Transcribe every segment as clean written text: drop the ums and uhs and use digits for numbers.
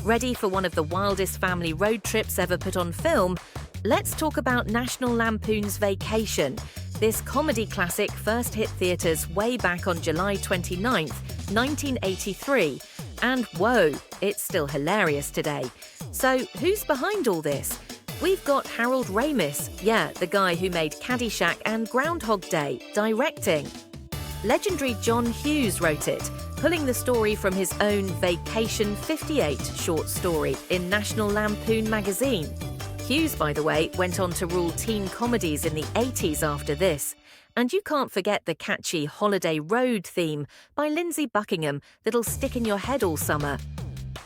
Ready for one of the wildest family road trips ever put on film? Let's talk about National Lampoon's Vacation. This comedy classic first hit theatres way back on July 29th, 1983. And whoa, it's still hilarious today. So who's behind all this? We've got Harold Ramis, the guy who made Caddyshack and Groundhog Day, directing. Legendary John Hughes wrote it, pulling the story from his own Vacation 58 short story in National Lampoon magazine. Hughes, by the way, went on to rule teen comedies in the 80s after this. And you can't forget the catchy Holiday Road theme by Lindsey Buckingham that'll stick in your head all summer.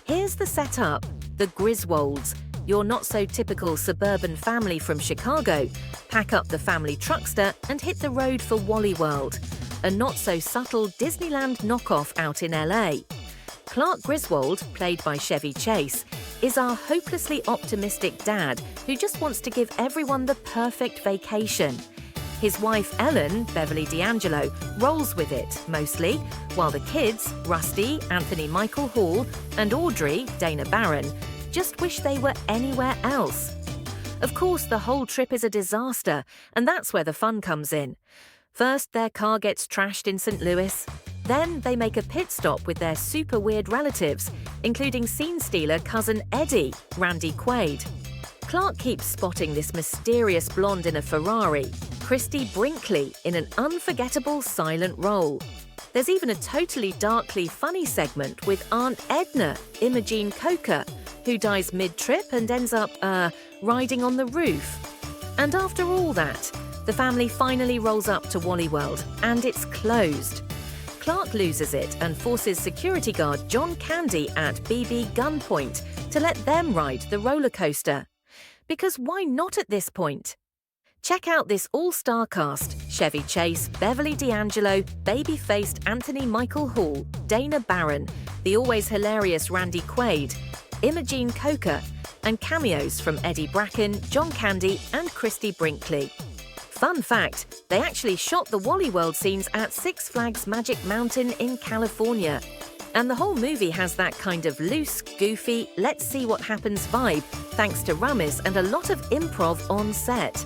Here's the setup. The Griswolds, your not-so-typical suburban family from Chicago, pack up the family truckster and hit the road for Wally World, a not-so-subtle Disneyland knockoff out in LA. Clark Griswold, played by Chevy Chase, is our hopelessly optimistic dad who just wants to give everyone the perfect vacation. His wife Ellen, Beverly D'Angelo, rolls with it, mostly, while the kids, Rusty, Anthony Michael Hall, and Audrey, Dana Barron, just wish they were anywhere else. Of course, the whole trip is a disaster, and that's where the fun comes in. First, their car gets trashed in St. Louis. Then they make a pit stop with their super weird relatives, including scene stealer cousin Eddie, Randy Quaid. Clark keeps spotting this mysterious blonde in a Ferrari, Christy Brinkley, in an unforgettable silent role. There's even a totally darkly funny segment with Aunt Edna, Imogene Coca, who dies mid-trip and ends up, riding on the roof. And after all that, the family finally rolls up to Wally World, and it's closed. Clark loses it and forces security guard John Candy at BB gunpoint to let them ride the roller coaster. Because why not at this point? Check out this all-star cast: Chevy Chase, Beverly D'Angelo, baby-faced Anthony Michael Hall, Dana Barron, the always hilarious Randy Quaid, Imogene Coca, and cameos from Eddie Bracken, John Candy, and Christy Brinkley. Fun fact, they actually shot the Wally World scenes at Six Flags Magic Mountain in California. And the whole movie has that kind of loose, goofy, let's see what happens vibe, thanks to Ramis and a lot of improv on set.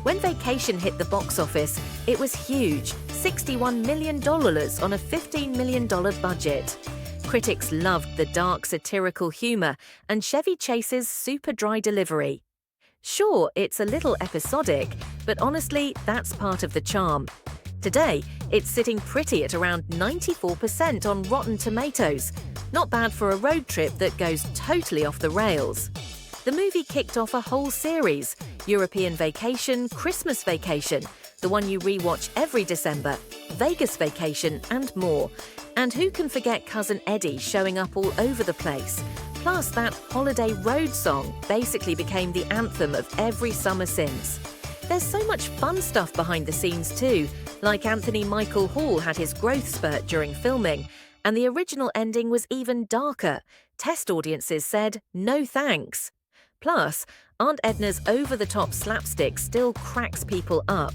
When Vacation hit the box office, it was huge, $61 million on a $15 million budget. Critics loved the dark, satirical humor and Chevy Chase's super dry delivery. Sure, it's a little episodic, but honestly, that's part of the charm. Today, it's sitting pretty at around 94% on Rotten Tomatoes. Not bad for a road trip that goes totally off the rails. The movie kicked off a whole series: European Vacation, Christmas Vacation, the one you rewatch every December, Vegas Vacation, and more. And who can forget Cousin Eddie showing up all over the place? Plus, that Holiday Road song basically became the anthem of every summer since. There's so much fun stuff behind the scenes too, like Anthony Michael Hall had his growth spurt during filming, and the original ending was even darker. Test audiences said, no thanks. Plus, Aunt Edna's over-the-top slapstick still cracks people up.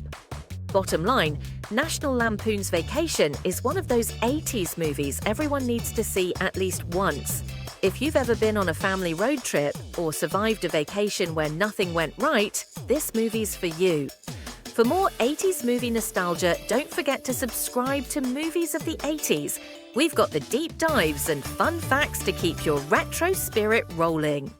Bottom line, National Lampoon's Vacation is one of those 80s movies everyone needs to see at least once. If you've ever been on a family road trip or survived a vacation where nothing went right, this movie's for you. For more 80s movie nostalgia, don't forget to subscribe to Movies of the 80s. We've got the deep dives and fun facts to keep your retro spirit rolling.